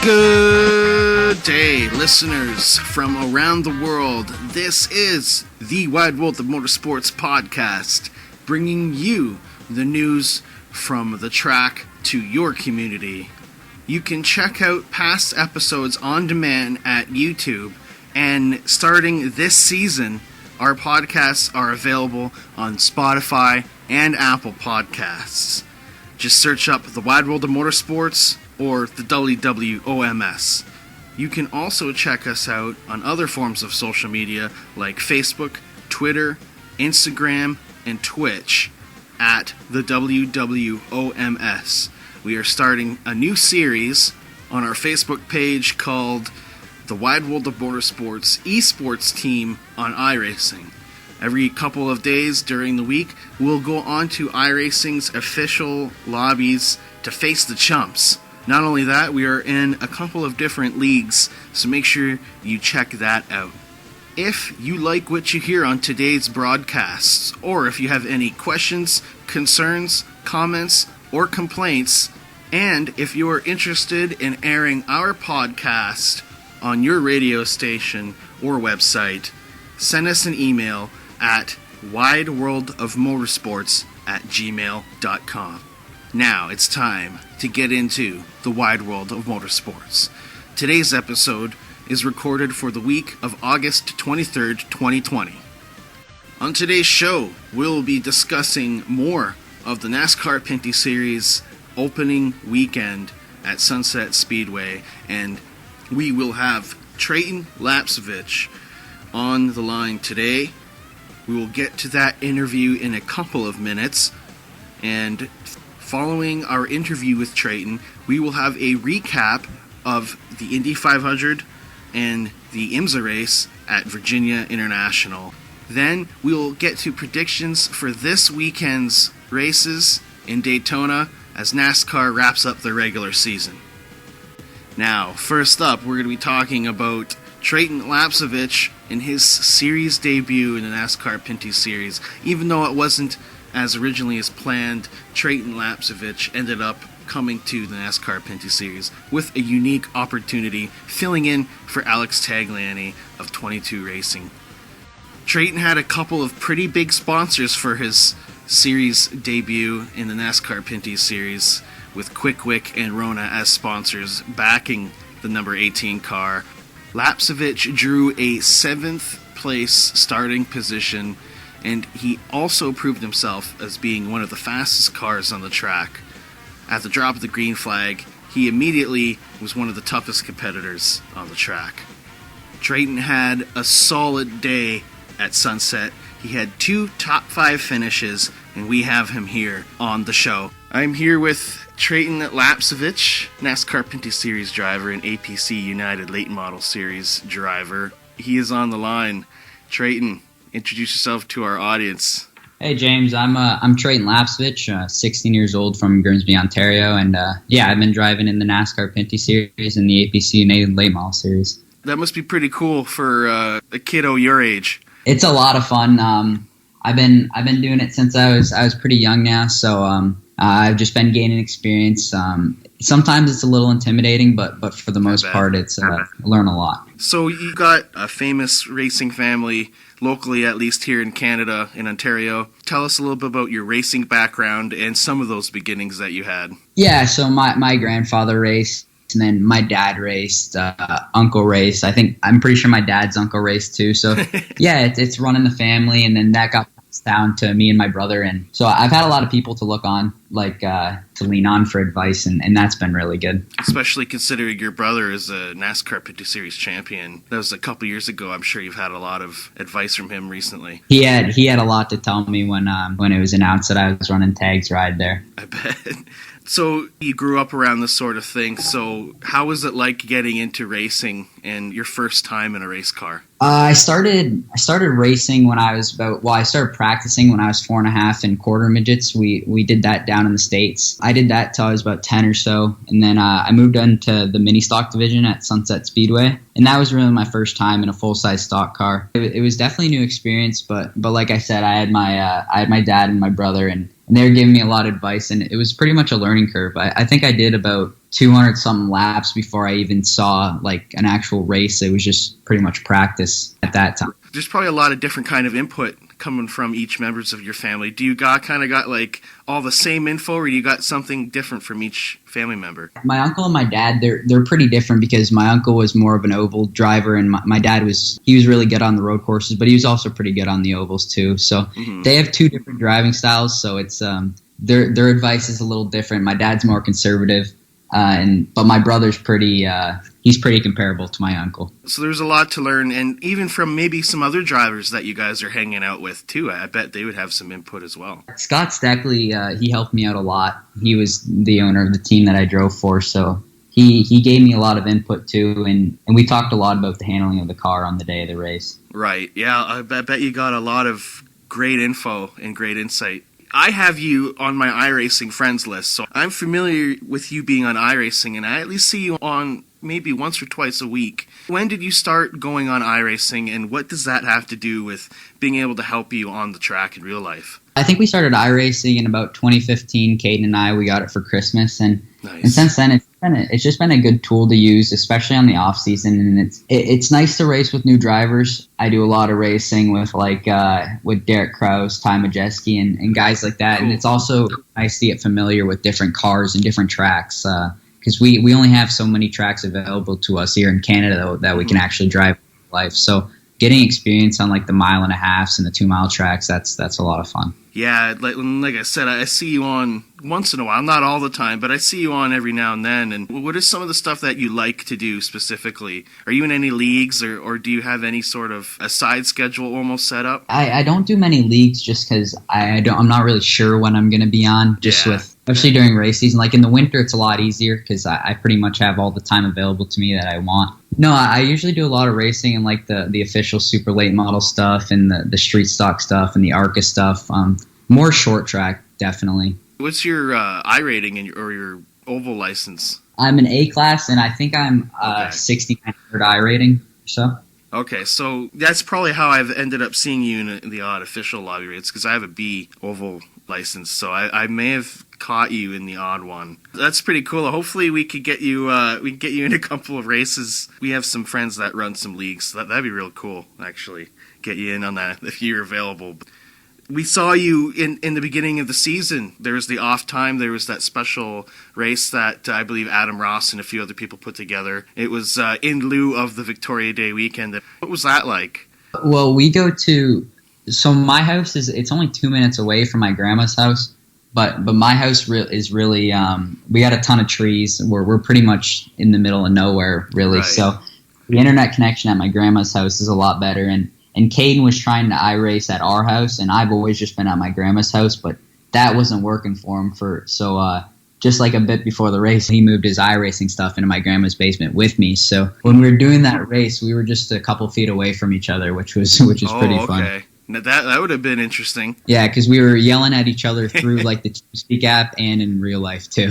Good day, listeners from around the world. This is the Wide World of Motorsports Podcast, bringing you the news from the track to your community. You can check out past episodes on demand at YouTube, and starting this season, our podcasts are available on Spotify and Apple Podcasts. Just search up the Wide World of Motorsports or the THEWWOMS. You can also check us out on other forms of social media like Facebook, Twitter, Instagram, and Twitch at the THEWWOMS. We are starting a new series on our Facebook page called the Wide World of Motorsports Esports Team on iRacing. Every couple of days during the week, we'll go on to iRacing's official lobbies to face the chumps. Not only that, we are in a couple of different leagues, so make sure you check that out. If you like what you hear on today's broadcasts, or if you have any questions, concerns, comments, or complaints, and if you are interested in airing our podcast on your radio station or website, send us an email at wideworldofmotorsports@gmail.com. Now it's time to get into the Wide World of Motorsports. Today's episode is recorded for the week of August 23rd, 2020. On today's show, we'll be discussing more of the NASCAR Pinty Series opening weekend at Sunset Speedway, and we will have Treyten Lapcevich on the line today. We will get to that interview in a couple of minutes, and following our interview with Treyten, we will have a recap of the Indy 500 and the IMSA race at Virginia International. Then we will get to predictions for this weekend's races in Daytona as NASCAR wraps up their regular season. Now, first up, we're going to be talking about Treyten Lapcevich in his series debut in the NASCAR Pinty Series. Even though it wasn't as originally as planned, Treyten Lapcevich ended up coming to the NASCAR Pinty Series with a unique opportunity, filling in for Alex Tagliani of 22 Racing. Treyten had a couple of pretty big sponsors for his series debut in the NASCAR Pinty Series, with Wick and Rona as sponsors backing the number 18 car. Lapcevich drew a 7th place starting position, and he also proved himself as being one of the fastest cars on the track. At the drop of the green flag, he immediately was one of the toughest competitors on the track. Treyten had a solid day at Sunset. He had 2 top 5 finishes, and we have him here on the show. I'm here with Treyten Lapcevich, NASCAR Pinty Series driver and APC United Late Model Series driver. He is on the line. Treyten, introduce yourself to our audience. Hey James, I'm Treyten Lapcevich, 16 years old from Grimsby, Ontario, and I've been driving in the NASCAR Pinty Series and the APC United Late Model Series. That must be pretty cool for a kiddo your age. It's a lot of fun. I've been doing it since I was pretty young now, so I've just been gaining experience. Sometimes it's a little intimidating, but for the most part, it's I learn a lot. So you got a famous racing family, locally at least here in Canada, in Ontario. Tell us a little bit about your racing background and some of those beginnings that you had. Yeah, so my grandfather raced, and then my dad raced, uncle raced. I'm pretty sure my dad's uncle raced too. So yeah, it's running the family, and then that got down to me and my brother, and so I've had a lot of people to look on, to lean on for advice, and that's been really good. Especially considering your brother is a NASCAR Pinty Series champion. That was a couple years ago. I'm sure you've had a lot of advice from him recently. He had a lot to tell me when it was announced that I was running Tag's ride there. I bet. So you grew up around this sort of thing. So how was it like getting into racing and your first time in a race car? I started racing when I was I started practicing when I was 4.5 in quarter midgets. We did that down in the States. I did that till I was about 10 or so. And then I moved into the mini stock division at Sunset Speedway. And that was really my first time in a full-size stock car. It was definitely a new experience, but like I said, I had my dad and my brother, and they were giving me a lot of advice, and it was pretty much a learning curve. I think I did about 200 something laps before I even saw like an actual race. It was just pretty much practice at that time. There's probably a lot of different kind of input coming from each members of your family. Do you got like all the same info, or you got something different from each family member? My uncle and my dad, they're pretty different because my uncle was more of an oval driver, and my dad was really good on the road courses, but he was also pretty good on the ovals too. So they have two different driving styles. So it's their advice is a little different. My dad's more conservative, but my brother's he's pretty comparable to my uncle. So there's a lot to learn, and even from maybe some other drivers that you guys are hanging out with too. I bet they would have some input as well. Scott Steckley, he helped me out a lot. He was the owner of the team that I drove for, so he gave me a lot of input too, and we talked a lot about the handling of the car on the day of the race. Right, yeah, I bet you got a lot of great info and great insight. I have you on my iRacing friends list, so I'm familiar with you being on iRacing, and I at least see you on maybe once or twice a week. When did you start going on iRacing, and what does that have to do with being able to help you on the track in real life? I think we started iRacing in about 2015. Caden and I, we got it for Christmas, and since then it's just been a good tool to use, especially on the off season. And it's nice to race with new drivers. I do a lot of racing with with Derek Krause, Ty Majeski, and guys like that. Cool. And it's also nice to get familiar with different cars and different tracks because we only have so many tracks available to us here in Canada that we can actually drive life. So getting experience on like the 1.5 miles and the 2 mile tracks, that's a lot of fun. Yeah, like I said, I see you on once in a while, not all the time, but I see you on every now and then. And what is some of the stuff that you like to do specifically? Are you in any leagues, or do you have any sort of a side schedule almost set up? I don't do many leagues just because I'm not really sure when I'm going to be on, especially during race season. Like in the winter, it's a lot easier because I pretty much have all the time available to me that I want. No, I usually do a lot of racing and like the official super late model stuff and the street stock stuff and the ARCA stuff. More short track, definitely. What's your iRating or your oval license? I'm an A class, and I think I'm 6,900 iRating or so. Okay, so that's probably how I've ended up seeing you in the odd official lobby rates, because I have a B oval license, so I may have caught you in the odd one. That's pretty cool. Hopefully we could get you in a couple of races. We have some friends that run some leagues, so that'd be real cool, actually. Get you in on that if you're available. We saw you in the beginning of the season. There was the off time. There was that special race that I believe Adam Ross and a few other people put together. It was in lieu of the Victoria Day weekend. What was that like? Well, we go to... So my house it's only 2 minutes away from my grandma's house, but my house is really... we got a ton of trees. We're pretty much in the middle of nowhere, really. Right. So the internet connection at my grandma's house is a lot better, and Caden was trying to iRace at our house, and I've always just been at my grandma's house, but that wasn't working for him. So just like a bit before the race, he moved his iRacing stuff into my grandma's basement with me. So when we were doing that race, we were just a couple feet away from each other, which was pretty fun. Now that would have been interesting. Yeah, because we were yelling at each other through like the TeamSpeak app and in real life too.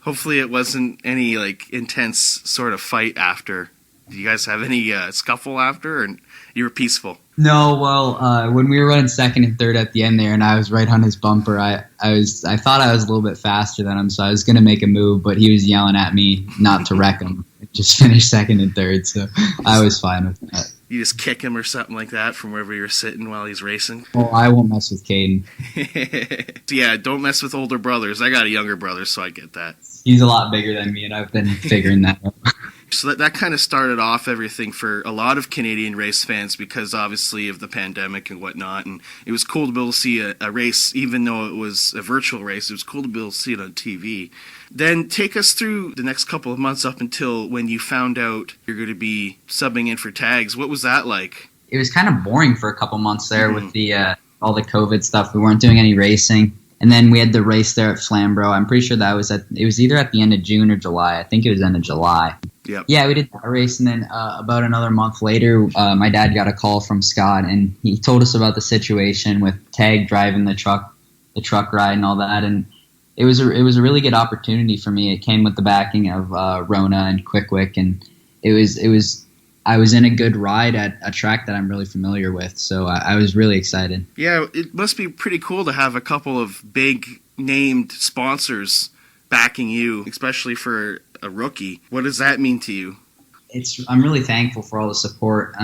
Hopefully it wasn't any like intense sort of fight after. Did you guys have any scuffle after, or you were peaceful? No, well, when we were running second and third at the end there, and I was right on his bumper, I thought I was a little bit faster than him, so I was going to make a move, but he was yelling at me not to wreck him. Just finished second and third, so I was fine with that. You just kick him or something like that from wherever you're sitting while he's racing? Well, I won't mess with Caden. Yeah, don't mess with older brothers. I got a younger brother, so I get that. He's a lot bigger than me, and I've been figuring that out. So that kind of started off everything for a lot of Canadian race fans because obviously of the pandemic and whatnot. And it was cool to be able to see a race, even though it was a virtual race. It was cool to be able to see it on TV. Then take us through the next couple of months up until when you found out you're going to be subbing in for tags. What was that like? It was kind of boring for a couple months there with the all the COVID stuff. We weren't doing any racing. And then we had the race there at Flamborough. I'm pretty sure it was either at the end of June or July. I think it was end of July. Yep. Yeah, we did that race, and then about another month later, my dad got a call from Scott, and he told us about the situation with Tag driving the truck ride and all that, and it was a really good opportunity for me. It came with the backing of Rona and Wick, and I was in a good ride at a track that I'm really familiar with, so I was really excited. Yeah, it must be pretty cool to have a couple of big named sponsors backing you, especially for a rookie. What does that mean to you? I'm really thankful for all the support.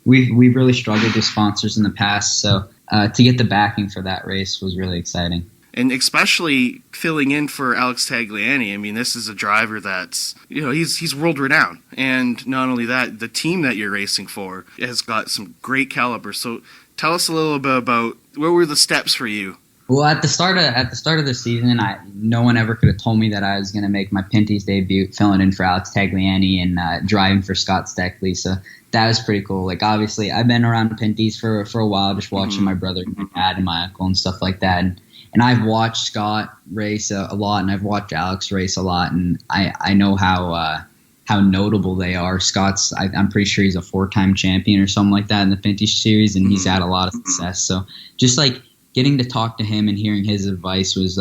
We've really struggled with sponsors in the past, so to get the backing for that race was really exciting. And especially filling in for Alex Tagliani. I mean, this is a driver that's, he's world renowned. And not only that, the team that you're racing for has got some great caliber. So tell us a little bit about what were the steps for you? Well, at the start of the season, no one ever could have told me that I was going to make my Pinty's debut filling in for Alex Tagliani and driving for Scott Steckley. So that was pretty cool. Like, obviously, I've been around Pinty's for a while, just watching my brother, my dad, and my uncle and stuff like that. And I've watched Scott race a lot, and I've watched Alex race a lot, and I know how notable they are. Scott's, I'm pretty sure he's a 4-time champion or something like that in the Pinty series, and he's had a lot of success. So just like getting to talk to him and hearing his advice was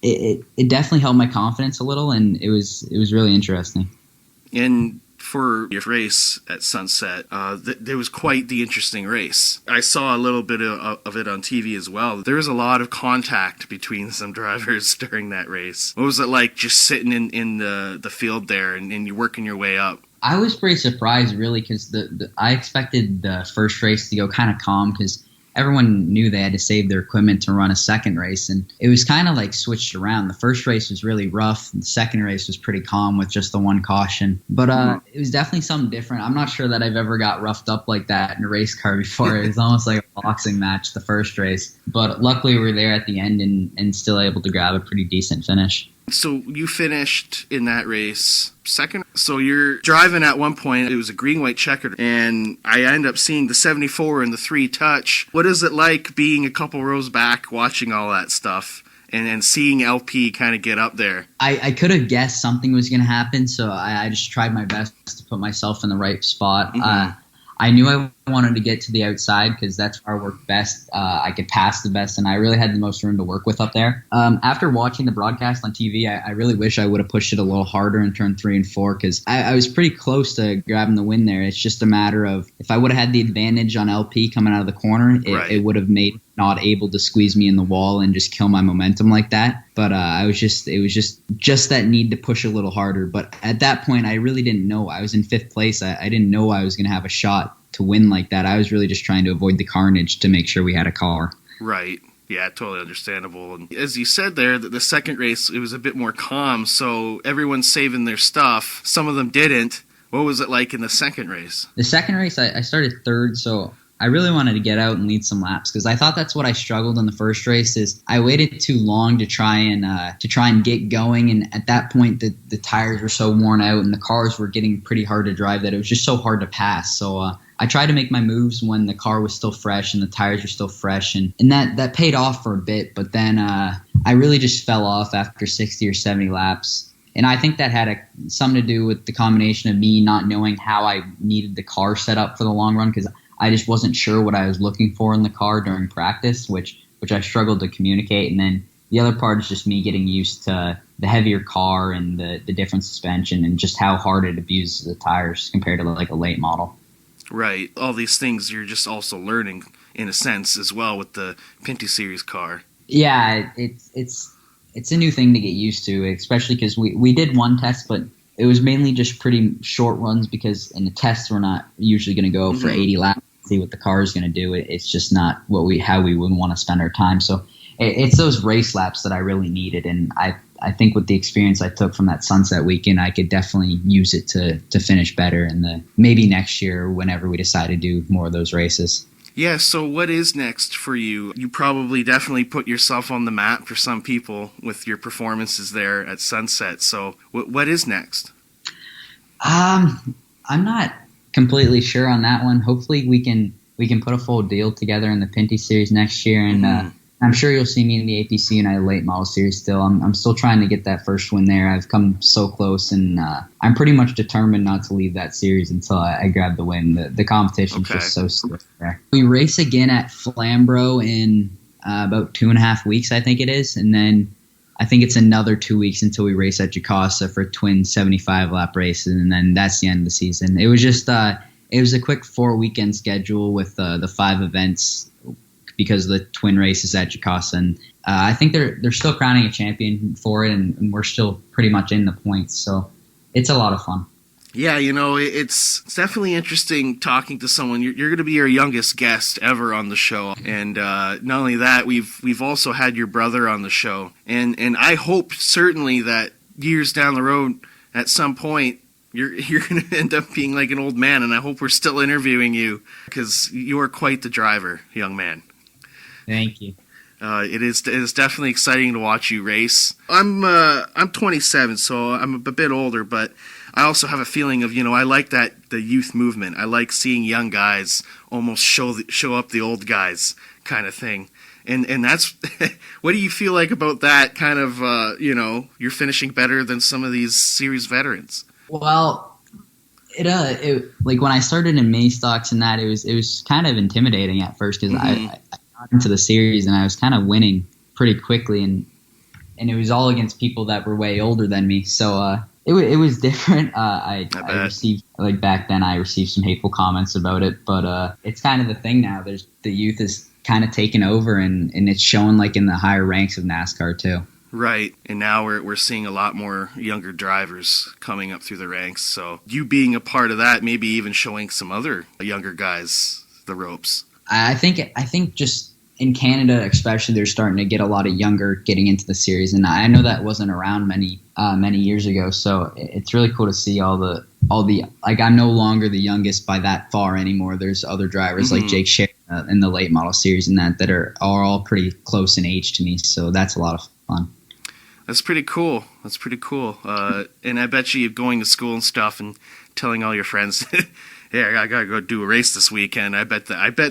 it definitely helped my confidence a little, and it was really interesting. And for your race at Sunset, there was quite the interesting race. I saw a little bit of it on TV as well. There was a lot of contact between some drivers during that race. What was it like just sitting in the field there and you're working your way up? I was pretty surprised, really, because I expected the first race to go kind of calm because everyone knew they had to save their equipment to run a second race, and it was kind of like switched around. The first race was really rough, and the second race was pretty calm with just the one caution. But it was definitely something different. I'm not sure that I've ever got roughed up like that in a race car before. It was almost like a boxing match, the first race. But luckily we were there at the end and still able to grab a pretty decent finish. So you finished in that race second. So you're driving at one point. It was a green-white checkered, and I end up seeing the 74 and the 3 touch. What is it like being a couple rows back, watching all that stuff, and seeing LP kind of get up there? I could have guessed something was going to happen, so I just tried my best to put myself in the right spot. I knew I wanted to get to the outside because that's where I worked best. I could pass the best, and I really had the most room to work with up there. After watching the broadcast on TV, I really wish I would have pushed it a little harder in turn 3 and 4 because I was pretty close to grabbing the win there. It's just a matter of if I would have had the advantage on LP coming out of the corner, it would have made not able to squeeze me in the wall and just kill my momentum like that. But it was just that need to push a little harder. But at that point, I really didn't know. I was in 5th place. I didn't know I was going to have a shot to win like that. I was really just trying to avoid the carnage to make sure we had a car. Right. Yeah, totally understandable. And as you said there, the second race, it was a bit more calm, so everyone's saving their stuff. Some of them didn't. What was it like in the second race? The second race, I started 3rd, so I really wanted to get out and lead some laps because I thought that's what I struggled in the first race. Is I waited too long to try and get going, and at that point the tires were so worn out and the cars were getting pretty hard to drive that it was just so hard to pass. So I tried to make my moves when the car was still fresh and the tires were still fresh, and that paid off for a bit. But then I really just fell off after 60 or 70 laps. And I think that had something to do with the combination of me not knowing how I needed the car set up for the long run because I just wasn't sure what I was looking for in the car during practice, which I struggled to communicate. And then the other part is just me getting used to the heavier car and the different suspension and just how hard it abuses the tires compared to like a late model. Right. All these things you're just also learning in a sense as well with the Pinty Series car. Yeah, it's a new thing to get used to, especially because we did one test, but it was mainly just pretty short runs because in the tests we're not usually going to go for 80 laps and see what the car is going to do. It's just not how we would want to spend our time. So it's those race laps that I really needed, and I think with the experience I took from that Sunset weekend, I could definitely use it to finish better in maybe next year whenever we decide to do more of those races. Yeah, so what is next for you? You probably definitely put yourself on the map for some people with your performances there at Sunset. So what is next? I'm not completely sure on that one. Hopefully we can put a full deal together in the Pinty Series next year, and I'm sure you'll see me in the APC United Late Model Series still. I'm still trying to get that first win there. I've come so close, and I'm pretty much determined not to leave that series until I grab the win. The competition's just so stiff there. We race again at Flamborough in about 2.5 weeks, I think it is, and then I think it's another 2 weeks until we race at Jacasa for twin 75-lap races, and then that's the end of the season. It was just it was a quick 4-weekend schedule with the 5 events because of the twin races at Jakarta. And I think they're still crowning a champion for it, and we're still pretty much in the points. So it's a lot of fun. Yeah, it's definitely interesting talking to someone. You're going to be our youngest guest ever on the show, and not only that, we've also had your brother on the show, and I hope certainly that years down the road, at some point, you're going to end up being like an old man, and I hope we're still interviewing you because you are quite the driver, young man. Thank you. It is definitely exciting to watch you race. I'm 27, so I'm a bit older, but I also have a feeling of, I like the youth movement. I like seeing young guys almost show up the old guys kind of thing. And that's, what do you feel like about that kind of, you're finishing better than some of these series veterans? Well, it like when I started in mini stocks and that, it was kind of intimidating at first because I got into the series and I was kind of winning pretty quickly, and it was all against people that were way older than me. So it was different. I received, like back then, I received some hateful comments about it, but it's kind of the thing now. The youth is kind of taken over, and it's showing like in the higher ranks of NASCAR too. Right, and now we're seeing a lot more younger drivers coming up through the ranks. So you being a part of that, maybe even showing some other younger guys the ropes. I think just in Canada especially, they're starting to get a lot of younger getting into the series, and I know that wasn't around many years ago. So it's really cool to see all the like, I'm no longer the youngest by that far anymore. There's other drivers like Jake Sherry in the late model series and that are all pretty close in age to me. So that's a lot of fun. That's pretty cool. And I bet you going to school and stuff and telling all your friends, "Hey, I gotta go do a race this weekend." I bet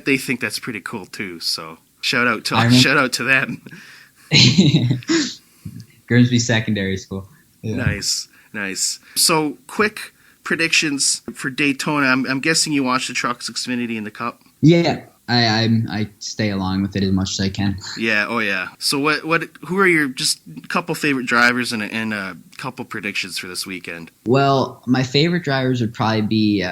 they think that's pretty cool too. So shout out to them. Grimsby Secondary School. Yeah. Nice. So quick predictions for Daytona. I'm guessing you watch the Trucks, Xfinity, and the Cup. Yeah. I stay along with it as much as I can. Yeah, oh yeah. So who are your just couple favorite drivers and a couple predictions for this weekend? Well, my favorite drivers would probably be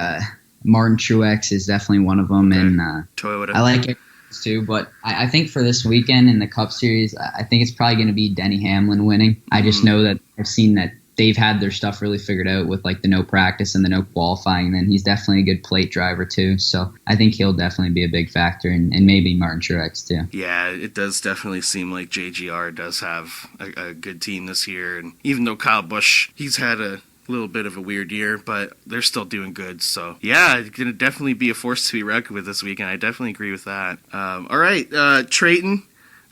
Martin Truex is definitely one of them, okay. And Toyota. I like it too, but I think for this weekend in the Cup Series, I think it's probably going to be Denny Hamlin winning. I just know that I've seen that they've had their stuff really figured out with like the no practice and the no qualifying. And then he's definitely a good plate driver too. So I think he'll definitely be a big factor, and maybe Martin Truex too. Yeah, it does definitely seem like JGR does have a good team this year. And even though Kyle Busch, he's had a little bit of a weird year, but they're still doing good. So yeah, it's going to definitely be a force to be reckoned with this weekend. I definitely agree with that. All right, Treyten,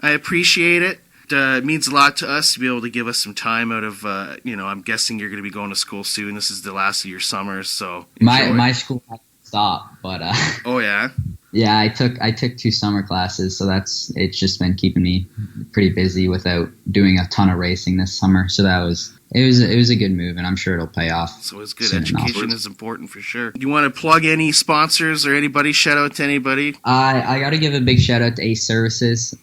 I appreciate it. It means a lot to us to be able to give us some time out of, I'm guessing you're going to be going to school soon. This is the last of your summers, so my school has to stop, but oh yeah, yeah. I took 2 summer classes, so it's just been keeping me pretty busy without doing a ton of racing this summer. So it was a good move, and I'm sure it'll pay off. So it's good. Education is important for sure. Do you want to plug any sponsors or anybody? Shout out to anybody. I got to give a big shout out to Ace Services.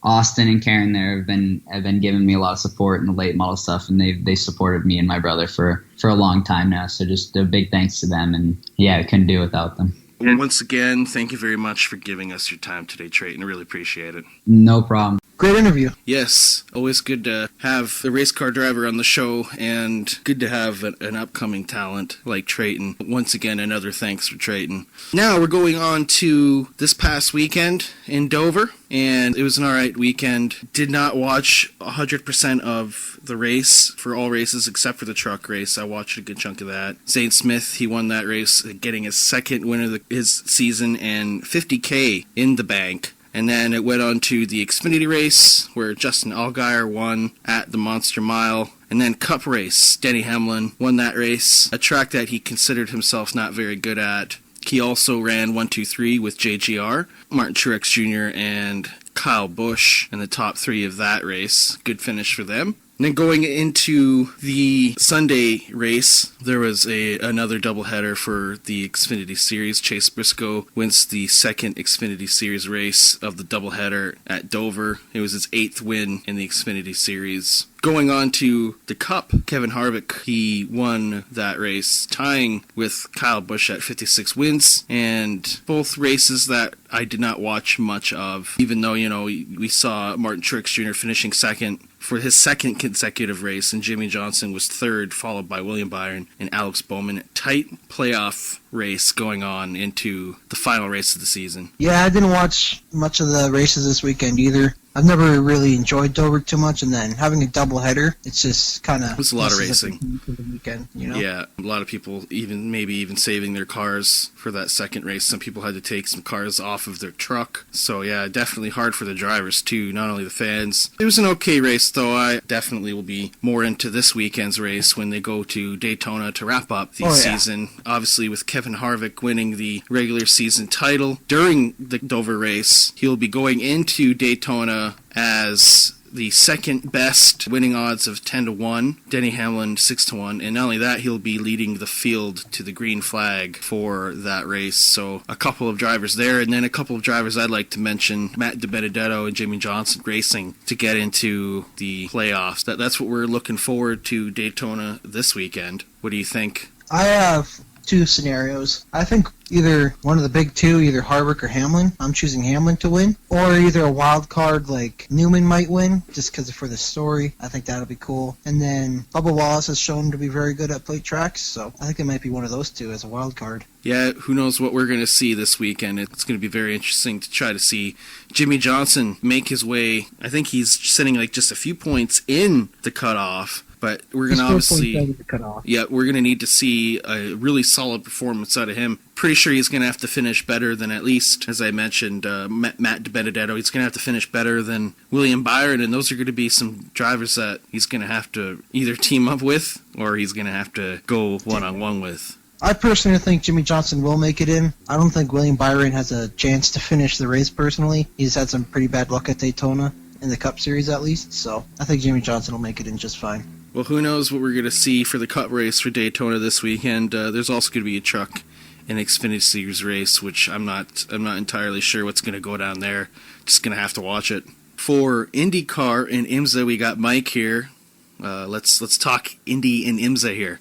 Austin and Karen there have been giving me a lot of support in the late model stuff, and they supported me and my brother for a long time now. So just a big thanks to them, and yeah, I couldn't do it without them. And once again, thank you very much for giving us your time today, Treyten. I really appreciate it. No problem. Great interview. Yes, always good to have a race car driver on the show, and good to have an upcoming talent like Treyten. Once again, another thanks for Treyten. Now we're going on to this past weekend in Dover, and it was an alright weekend. Did not watch 100% of the race for all races except for the truck race. I watched a good chunk of that. Zane Smith, he won that race, getting his second win of his season and $50K in the bank. And then it went on to the Xfinity race, where Justin Allgaier won at the Monster Mile. And then Cup race, Denny Hamlin won that race, a track that he considered himself not very good at. He also ran 1-2-3 with JGR, Martin Truex Jr., and Kyle Busch in the top 3 of that race. Good finish for them. And then going into the Sunday race, there was another doubleheader for the Xfinity Series. Chase Briscoe wins the second Xfinity Series race of the doubleheader at Dover. It was his 8th win in the Xfinity Series. Going on to the Cup, Kevin Harvick, he won that race, tying with Kyle Busch at 56 wins, and both races that I did not watch much of, even though, we saw Martin Truex Jr. finishing second for his second consecutive race, and Jimmy Johnson was third, followed by William Byron and Alex Bowman. Tight playoff race going on into the final race of the season. Yeah, I didn't watch much of the races this weekend either. I've never really enjoyed Dover too much, and then having a doubleheader, it's just kind of... It was a lot of racing. The weekend, Yeah, a lot of people maybe even saving their cars for that second race. Some people had to take some cars off of their truck. So yeah, definitely hard for the drivers too, not only the fans. It was an okay race though. I definitely will be more into this weekend's race when they go to Daytona to wrap up the season. Obviously with Kevin Harvick winning the regular season title during the Dover race, he'll be going into Daytona as the second best, winning odds of 10-1, Denny Hamlin 6-1, and not only that, he'll be leading the field to the green flag for that race. So a couple of drivers there, and then a couple of drivers I'd like to mention, Matt DiBenedetto and Jimmy Johnson racing to get into the playoffs. That's what we're looking forward to Daytona this weekend. What do you think? I have two scenarios. I think either one of the big two, either Harvick or Hamlin. I'm choosing Hamlin to win. Or either a wild card like Newman might win, just because for the story. I think that'll be cool. And then Bubba Wallace has shown to be very good at plate tracks, so I think it might be one of those two as a wild card. Yeah, who knows what we're going to see this weekend. It's going to be very interesting to try to see Jimmy Johnson make his way. I think he's sitting like just a few points in the cutoff. But we're going to obviously, we're going to need to see a really solid performance out of him. Pretty sure he's going to have to finish better than, at least, as I mentioned, Matt DiBenedetto. He's going to have to finish better than William Byron, and those are going to be some drivers that he's going to have to either team up with or he's going to have to go one-on-one with. I personally think Jimmy Johnson will make it in. I don't think William Byron has a chance to finish the race personally. He's had some pretty bad luck at Daytona, in the Cup Series at least, so I think Jimmy Johnson will make it in just fine. Well, who knows what we're going to see for the Cup race for Daytona this weekend. There's also going to be a truck and Xfinity Series race, which I'm not entirely sure what's going to go down there. Just going to have to watch it. For IndyCar and IMSA, we got Mike here. Let's talk Indy and IMSA here.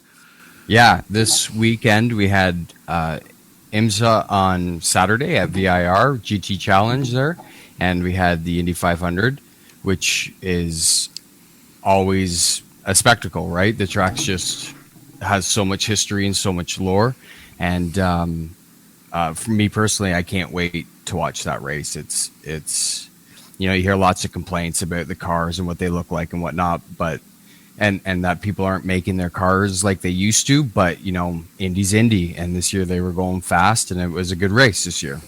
Yeah, this weekend we had IMSA on Saturday at VIR, GT Challenge there, and we had the Indy 500, which is always a spectacle, right? The track's just has so much history and so much lore, and for me personally, I can't wait to watch that race. It's you hear lots of complaints about the cars and what they look like and whatnot, but and that people aren't making their cars like they used to, but Indy's Indy, and this year they were going fast, and it was a good race this year.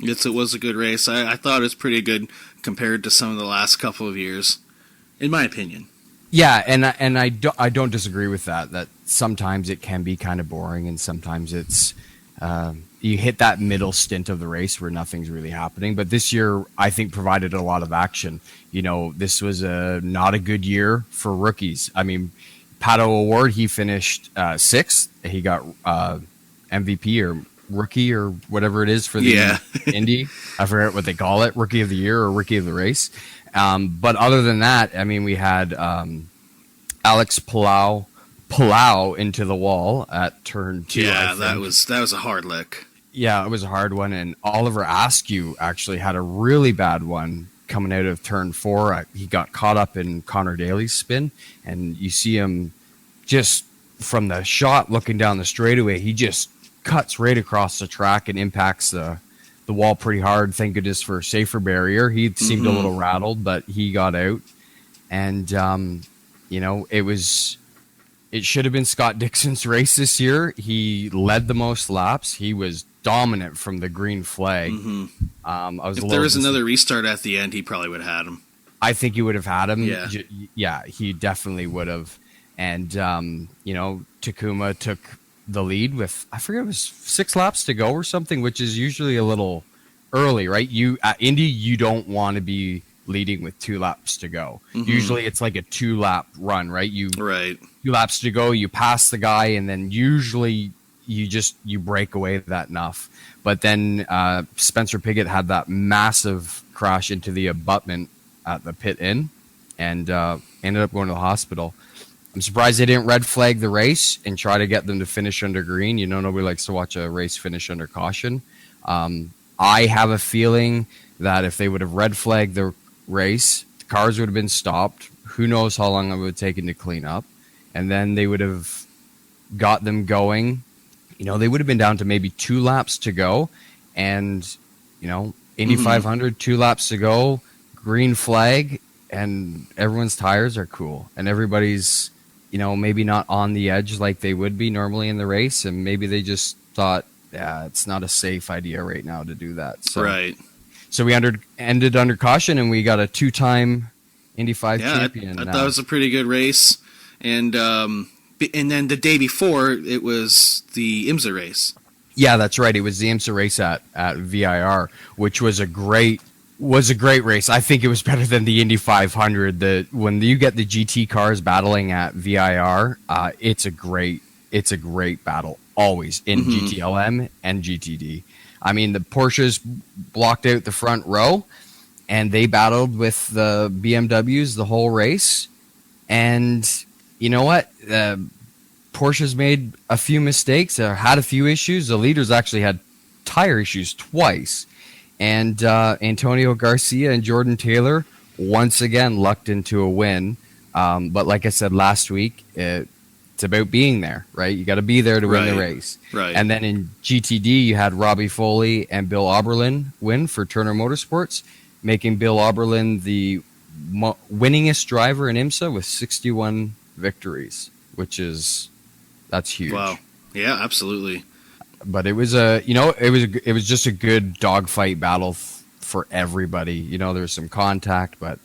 Yes, it was a good race. I thought it was pretty good compared to some of the last couple of years, in my opinion. Yeah, and I don't disagree with that. That sometimes it can be kind of boring, and sometimes it's you hit that middle stint of the race where nothing's really happening. But this year, I think, provided a lot of action. This was not a good year for rookies. I mean, Pato O'Ward, he finished sixth. He got MVP or rookie or whatever it is for the Indy. I forget what they call it, rookie of the year or rookie of the race. But other than that, I mean, we had Alex Palau into the wall at turn 2. Yeah, that was a hard lick. Yeah, it was a hard one. And Oliver Askew actually had a really bad one coming out of turn 4. He got caught up in Connor Daly's spin, and you see him just from the shot looking down the straightaway, he just cuts right across the track and impacts the wall pretty hard. Thank goodness for a safer barrier. He seemed a little rattled, but he got out. And, it should have been Scott Dixon's race this year. He led the most laps. He was dominant from the green flag. If there was another restart at the end, he probably would have had him. I think he would have had him. Yeah, he definitely would have. And, Takuma took the lead with, I forget, it was 6 laps to go or something, which is usually a little early, right? At Indy, you don't want to be leading with 2 laps to go. Usually it's like a 2-lap run, right? 2 laps to go, you pass the guy, and then usually you break away that enough. But then Spencer Pigot had that massive crash into the abutment at the pit in, and ended up going to the hospital. I'm surprised they didn't red flag the race and try to get them to finish under green. You know, nobody likes to watch a race finish under caution. I have a feeling that if they would have red flagged the race, the cars would have been stopped. Who knows how long it would have taken to clean up. And then they would have got them going. You know, they would have been down to maybe 2 laps to go. And, you know, Indy 500, 2 laps to go, green flag, and everyone's tires are cool. And everybody's, you know, maybe not on the edge like they would be normally in the race. And maybe they just thought, yeah, it's not a safe idea right now to do that. So we ended under caution, and we got a 2-time Indy 5 champion. I thought it was a pretty good race. And then the day before, it was the IMSA race. Yeah, that's right. It was the IMSA race at VIR, which was a great race. I think it was better than the Indy 500. When you get the GT cars battling at VIR, it's a great battle always in GTLM and GTD. I mean, the Porsches blocked out the front row, and they battled with the BMWs the whole race. And you know what? Porsches made a few mistakes, had a few issues. The leaders actually had tire issues twice. And Antonio Garcia and Jordan Taylor once again lucked into a win. But like I said last week, it's about being there, right? You got to be there to win the race. Right. And then in GTD, you had Robbie Foley and Bill Oberlin win for Turner Motorsports, making Bill Oberlin the winningest driver in IMSA with 61 victories, that's huge. Wow. Yeah, absolutely. But it was it was just a good dogfight battle for everybody. You know, there's some contact, but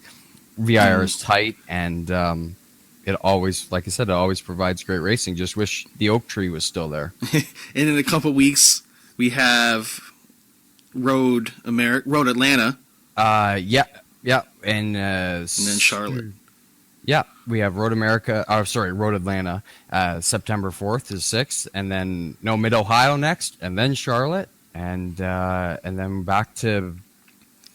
VIR is tight, and it always, like I said, it always provides great racing. Just wish the oak tree was still there. And in a couple weeks, we have Road Atlanta. And then Charlotte. Yeah, we have Road Atlanta, September 4th to 6th, and then Mid Ohio next, and then Charlotte, and then back to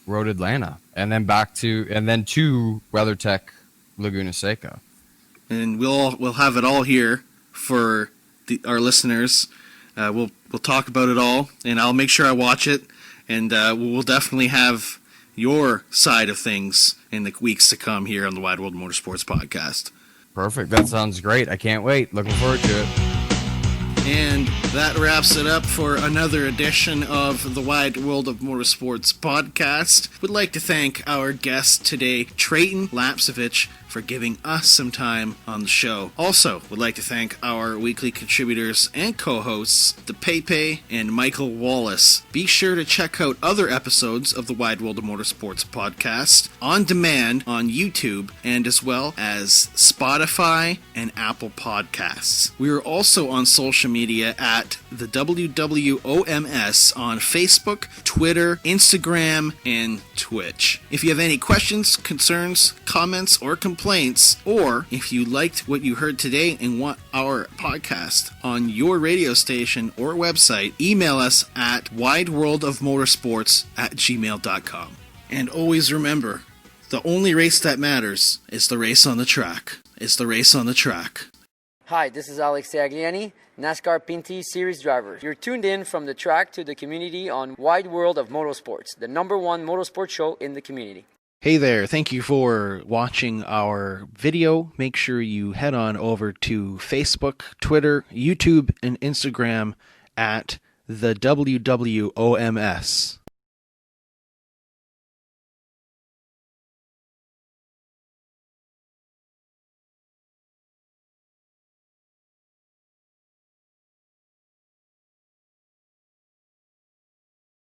Road Atlanta, and then to WeatherTech Laguna Seca. And we'll have it all here for our listeners. We'll talk about it all, and I'll make sure I watch it, and we'll definitely have your side of things in the weeks to come here on the Wide World Motorsports Podcast. Perfect. That sounds great. I can't wait. Looking forward to it. And that wraps it up for another edition of the Wide World of Motorsports Podcast. Would like to thank our guest today, Treyten Lapcevich, for giving us some time on the show. Also, would like to thank our weekly contributors and co-hosts, the Pepe and Michael Wallace. Be sure to check out other episodes of the Wide World of Motorsports Podcast on demand on YouTube, and as well as Spotify and Apple Podcasts. We are also on social media at the THEWWOMS on Facebook, Twitter, Instagram, and Twitch. If you have any questions, concerns, comments, or complaints, or if you liked what you heard today and want our podcast on your radio station or website, email us at wideworldofmotorsports@gmail.com. And always remember, the only race that matters is the race on the track. Hi, this is Alex Tagliani, NASCAR Pinty Series driver. You're tuned in from the track to the community on Wide World of Motorsports, the #1 motorsport show in the community. Hey there, thank you for watching our video. Make sure you head on over to Facebook, Twitter, YouTube, and Instagram at the THEWWOMS.